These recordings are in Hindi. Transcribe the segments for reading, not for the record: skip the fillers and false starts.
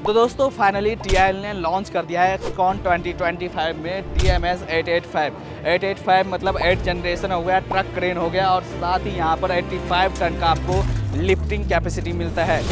तो दोस्तों फाइनली TIL ने लॉन्च कर दिया है XCON 2025 में TMS 885 मतलब 8 जनरेशन हो गया, ट्रक क्रेन हो गया और साथ ही यहाँ पर 85 टन का आपको लिफ्टिंग कैपेसिटी मिलता है।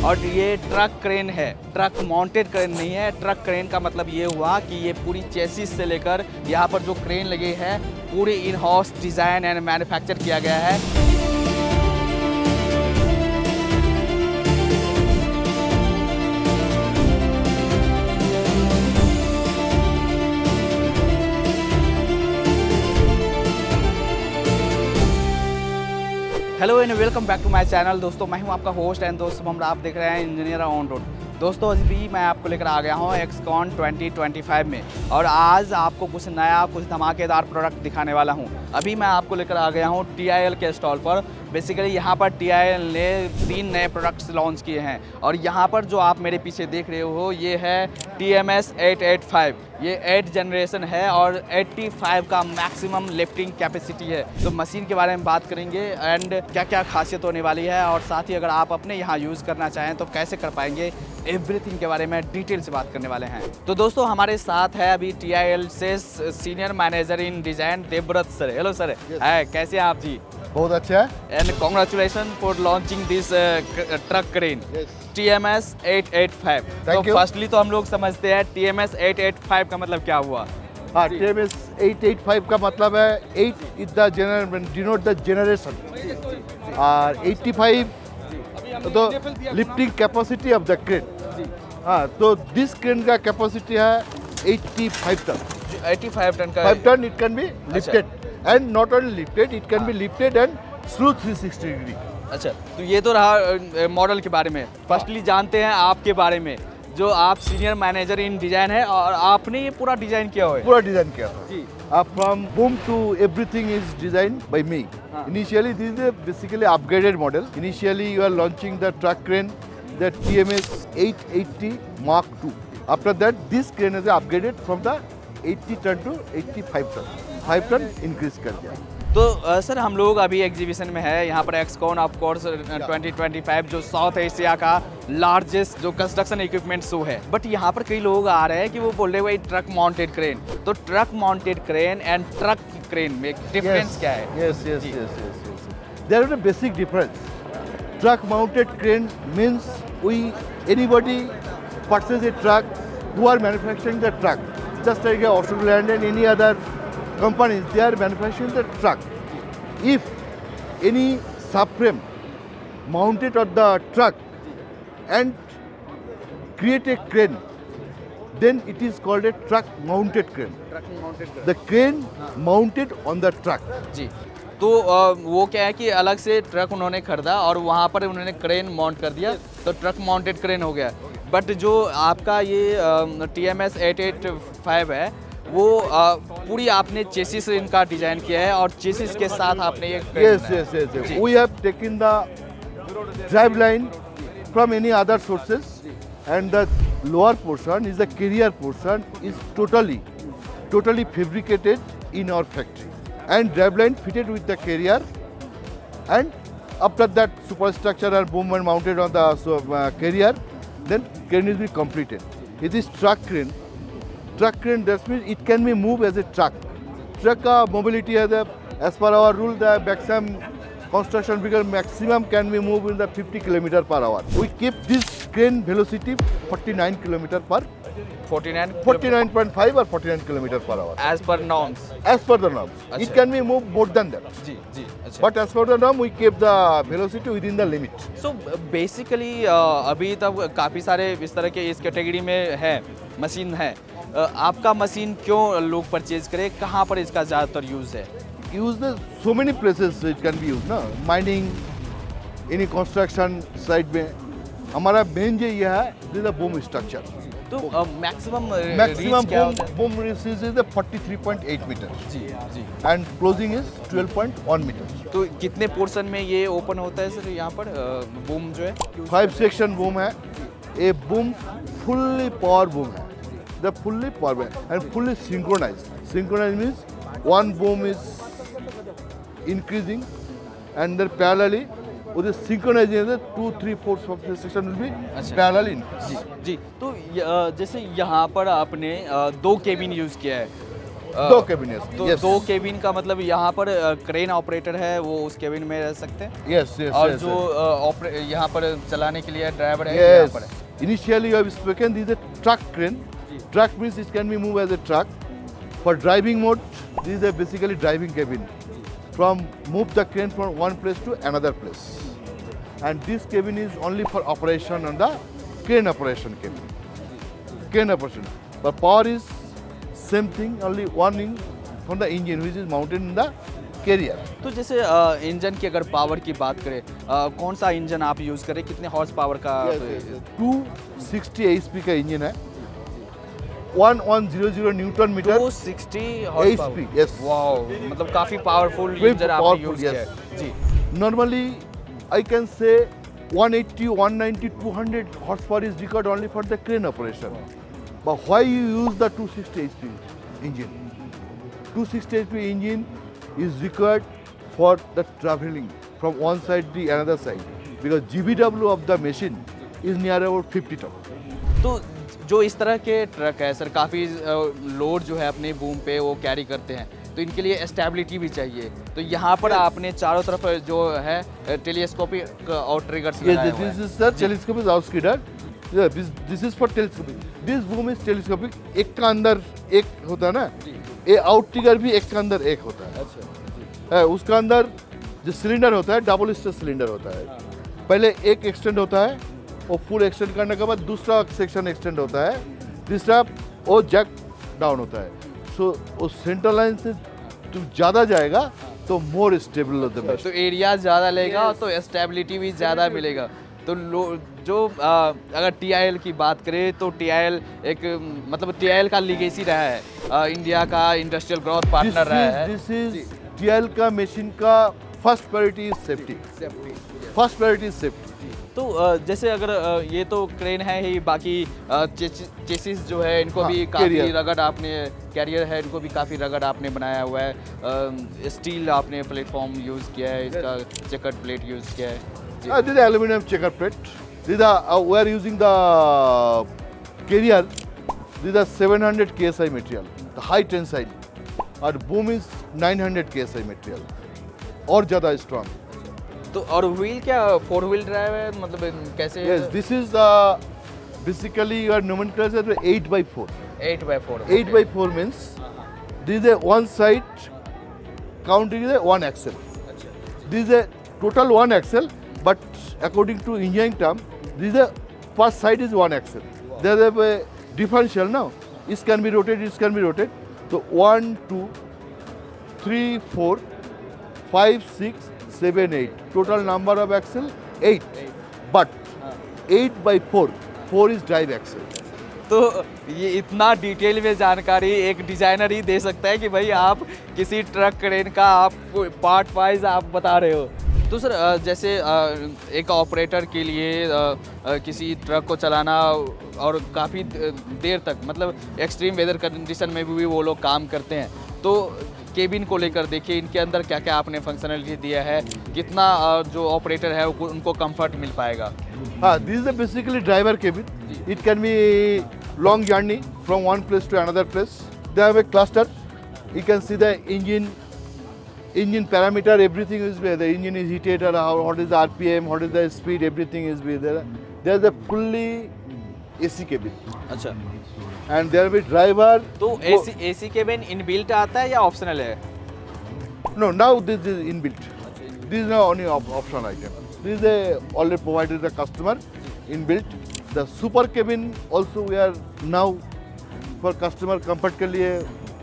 और ये ट्रक क्रेन है, ट्रक माउंटेड क्रेन नहीं है। ट्रक क्रेन का मतलब ये हुआ कि ये पूरी चेसिस से लेकर यहाँ पर जो क्रेन लगे हैं पूरी in house design and manufacture किया गया है। Hello and welcome back to my channel. दोस्तों मैं हूं आपका होस्ट एंड दोस्त शुभम, आप देख रहे हैं इंजीनियर ऑन रोड। दोस्तों अभी मैं आपको लेकर आ गया हूं XCON 2025 में और आज आपको कुछ नया कुछ धमाकेदार प्रोडक्ट दिखाने वाला हूं। अभी मैं आपको लेकर आ गया हूं TIL के स्टॉल पर। बेसिकली यहां पर TIL ने 3 नए प्रोडक्ट्स लॉन्च किए हैं और यहां पर जो आप मेरे पीछे देख रहे हो ये है TMS 885। ये 8 जनरेशन है और 85 का मैक्सिमम लिफ्टिंग कैपेसिटी है। तो मशीन के बारे में बात करेंगे एंड क्या क्या खासियत होने वाली है और साथ ही अगर आप अपने यहाँ यूज़ करना चाहें तो कैसे कर पाएंगे, एवरीथिंग के बारे में डिटेल से बात करने वाले हैं। तो दोस्तों हमारे साथ है अभी TIL से senior manager in design Devvrat sir. Hello sir. है कैसे हैं आप जी? बहुत अच्छा है and congratulation for launching this truck crane TMS 885। तो फर्स्टली तो हम लोग समझते हैं TMS 885 का मतलब क्या हुआ? हाँ, TMS 885 का मतलब है 8 is the denote the generation और 85 तो lifting capacity of the crane. हाँ, तो दिस क्रेन का कैपेसिटी है 85 टन। 85 टन का 5 ton it can be lifted and not only lifted, it can be lifted and through 360 degree. अच्छा, तो ये तो रहा मॉडल के बारे में। फर्स्टली जानते हैं आपके बारे में, जो आप सीनियर मैनेजर इन डिजाइन है और आपने ये पूरा डिजाइन किया हुआ है। पूरा डिजाइन किया था जी। From boom to everything is design by me. Initially this is a basically upgraded model. Initially you are launching the truck crane, the TMS 880 Mark II. After that this crane is upgraded from the 80 ton to 85 ton. 5 ton increase कर दिया। तो सर हम लोग अभी एग्जीबिशन में है यहाँ पर XCON ऑफ कोर्स 2025 जो साउथ एशिया का लार्जेस्ट जो कंस्ट्रक्शन इक्विपमेंट शो है। बट यहाँ पर कई लोग आ रहे हैं कि वो बोल रहे हैं भाई ट्रक माउंटेड क्रेन। तो truck mounted crane and truck crane में डिफरेंस क्या है? Yes. There is a basic difference. Truck mounted crane means anybody purchase a truck who are manufacturing the truck. Just like Ashok Leyland and any other companies, they are manufacturing the truck. If any subframe mounted on the truck and create a crane, then it is called a truck mounted crane. The crane mounted on the truck. जी। तो वो क्या है कि अलग से ट्रक उन्होंने खरीदा और वहाँ पर उन्होंने क्रेन माउंट कर दिया तो ट्रक माउंटेड क्रेन हो गया। बट जो आपका ये TMS 885 है वो पूरी आपने चेसिस इनका डिजाइन किया है और चेसिस के साथ आपने ये Yes. We have taken the drive line from any other sources and the lower portion is the carrier portion is totally fabricated in our factory and drive line fitted with the carrier and after that superstructure or boom and mounted on the carrier, then crane will be completed. It is truck crane. Truck crane, that means it can be moved as a truck. Truck mobility as per our rule, the maximum construction figure maximum can be moved in the 50 km per hour. We keep this crane velocity 49 km per 49.5 or 49 km per hour. As per norms. As per the norms. Achha. It can be moved more than that. जी। अच्छा। But as per the norm, we keep the velocity within the limit. So basically अभी तक काफ़ी सारे इस तरह के इस कैटेगरी में है मशीन है। आपका मशीन क्यों लोग परचेज करें, कहाँ पर इसका ज़्यादातर यूज़ है? Use the so many places it can be used, no? Mining, any construction site में हमारा मेन जो ये है दिस इज बूम स्ट्रक्चर तो मैक्सिमम मैक्सिमम क्या होता है? बूम रीच इज 43.8 मीटर जी जी। And closing is 12.1 metre. तो कितने पोर्शन में ये ओपन होता है सर यहाँ पर बूम जो है? 5 सेक्शन बूम है। ये बूम फुल्ली पावर बूम है, the fully power and fully synchronise means one boom is increasing and then parallelly with the synchronizing the 2, 3, 4 of the section will be अच्छा। parallel in जी जी। तो जैसे यहाँ पर आपने 2 केबिन यूज़ किया है। दो कैबिनेट। तो 2 केबिन का मतलब यहाँ पर क्रेन ऑपरेटर है वो उस केबिन में रह सकते हैं। yes yes और yes, जो यहाँ पर चलाने के लिए ड्राइवर है yes. यहाँ पर है। Initially you have spoken this is a truck crane. Truck means it can be moved as a truck. For driving mode, this is a basically driving cabin. From move the crane from one place to another place. And this cabin is only for operation on the crane operation cabin. Crane operation. But power is same thing, only one in from the engine which is mounted in the carrier. तो जैसे इंजन की अगर पावर की बात करें, कौन सा इंजन आप यूज़ करें, कितने हॉर्स पावर का? 260 HP का इंजन है, 1100 newton metre, 260 horse power. HP, yes. Wow, मतलब काफ़ी पावरफुल Very इंजन आपने powerful, यूज़ किया yes. है। जी। Normally, I can say 180, 190, 200 horsepower is required only for the crane operation. But why you use the 260 HP engine? 260 HP engine is required for the traveling from one side to another side because GVW of the machine is near about 50 ton. तो जो इस तरह के ट्रक है सर, काफ़ी लोड जो है अपने बूम पे वो कैरी करते हैं, तो इनके लिए स्टेबिलिटी भी चाहिए। तो यहाँ पर आपने चारों तरफ जो है टेलीस्कोपिक और ट्रिगर्स लगाए Yes, हुए this हैं। is the telescopic outskidder. Yeah, this is for telescopic. This boom is telescopic. एक का अंदर एक होता है ना, ये आउट ट्रिगर भी एक का अंदर एक होता है। अच्छा। है उसका अंदर जो सिलेंडर होता है डबल स्टेज सिलेंडर होता है। पहले एक एक्सटेंड होता है और फुल एक्सटेंड करने के बाद दूसरा सेक्शन एक्सटेंड होता है, तीसरा वो जैक डाउन होता है। सो वो सेंट्रल लाइन से तुम ज़्यादा जाएगा तो मोर स्टेबल होता है। तो एरिया ज़्यादा लेगा तो स्टेबिलिटी भी ज़्यादा मिलेगा। तो जो अगर TIL की बात करें तो TIL एक मतलब TIL का लीगेसी रहा है, इंडिया का इंडस्ट्रियल ग्रोथ पार्टनर रहा है। दिस इज TIL का मशीन का first priority is safety. First priority is safety. तो जैसे अगर ये तो क्रेन है ही, बाकी चेसिस जो है इनको हाँ, भी काफ़ी carrier। रगड़ आपने, कैरियर है इनको भी काफ़ी रगड़ आपने बनाया हुआ है। स्टील आपने प्लेटफॉर्म यूज़ किया है, इसका चेकर्ड प्लेट यूज़ किया है। जी। This is aluminum checker plate. These are we are using the carrier. These are 700 KSI material, the high tensile. और boom is 900 KSI material. और ज़्यादा strong. तो और व्हील क्या 4 व्हील ड्राइव है, मतलब कैसे? Yes, this is basically your nomenclature is 8x4. 8x4। 8x4 means this is a one side counting is a one axle. This is a total one axle, but according to engineering term, this is a first side is one axle. There is a differential now. It can be rotated, it can be rotated. So 1, 2, 3, 4, 5, 6, 7, 8. Total number of axle 8. But 8x4, 4 is drive axle. तो ये इतना डिटेल में जानकारी एक डिजाइनर ही दे सकता है कि भाई आप किसी ट्रक क्रेन का आप पार्ट वाइज आप बता रहे हो। तो सर जैसे एक ऑपरेटर के लिए किसी ट्रक को चलाना और काफ़ी देर तक, मतलब एक्सट्रीम वेदर कंडीशन में भी वो लोग काम करते हैं, तो केबिन को लेकर देखिए इनके अंदर क्या क्या आपने फंक्शनलिटी दिया है, कितना जो ऑपरेटर है उनको कंफर्ट मिल पाएगा। This is basically driver cabin. It can be long journey from one place to another place. They have a cluster. You can see the engine parameter, everything is there. The engine is heated, or what is the RPM, what is the speed, everything is there. There is a fully AC cabin. अच्छा। And there will be driver. तो AC केबिन इनबिल्ट आता है या ऑप्शनल है? No, now this is inbuilt. This is not only optional item. This is already provided the customer inbuilt. The super cabin also we are now for customer comfort के लिए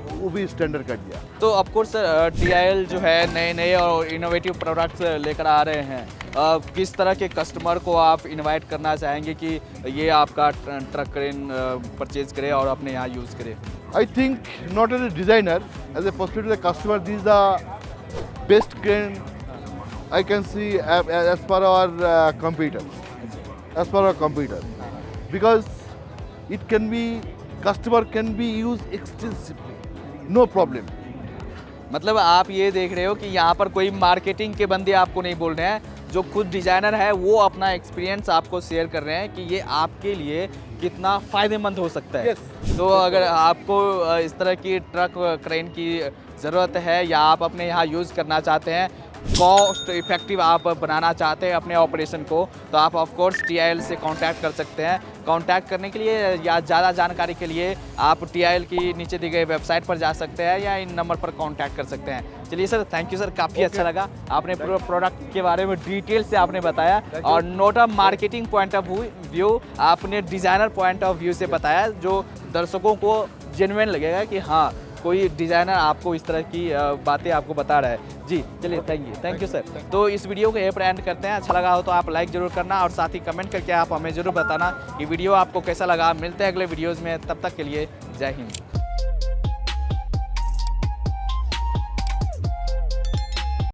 वो भी स्टैंडर्ड कर दिया। तो ऑफकोर्स सर TIL जो है नए नए और इनोवेटिव प्रोडक्ट्स लेकर आ रहे हैं। किस तरह के कस्टमर को आप इनवाइट करना चाहेंगे कि ये आपका ट्रक क्रेन परचेज करे और अपने यहाँ यूज़ करे? I think not as a designer, as a prospect to the customer, this is the best crane I can see as per our computers. As per our computers, because it can be customer can be used extensively, no problem. मतलब आप ये देख रहे हो कि यहाँ पर कोई मार्केटिंग के बंदे आपको नहीं बोल रहे हैं, जो खुद डिजाइनर है वो अपना एक्सपीरियंस आपको शेयर कर रहे हैं कि ये आपके लिए कितना फ़ायदेमंद हो सकता है। Yes. तो अगर आपको इस तरह की ट्रक क्रेन की ज़रूरत है या आप अपने यहाँ यूज़ करना चाहते हैं, कॉस्ट इफेक्टिव आप बनाना चाहते हैं अपने ऑपरेशन को, तो आप ऑफ कोर्स TIL से कांटेक्ट कर सकते हैं। कांटेक्ट करने के लिए या ज़्यादा जानकारी के लिए आप TIL की नीचे दी गई वेबसाइट पर जा सकते हैं या इन नंबर पर कांटेक्ट कर सकते हैं। चलिए सर, थैंक यू सर, काफ़ी अच्छा लगा, आपने पूरे प्रोडक्ट के बारे में डिटेल से आपने बताया और note a marketing point of view आपने डिज़ाइनर पॉइंट ऑफ व्यू से बताया, जो दर्शकों को जेन्युइन लगेगा कि हाँ कोई डिज़ाइनर आपको इस तरह की बातें आपको बता रहा है। जी चलिए, थैंक यू सर। तो इस वीडियो को यहीं पर एंड करते हैं। अच्छा लगा हो तो आप लाइक ज़रूर करना और साथ ही कमेंट करके आप हमें ज़रूर बताना कि वीडियो आपको कैसा लगा। मिलते हैं अगले वीडियोज़ में, तब तक के लिए जय हिंद।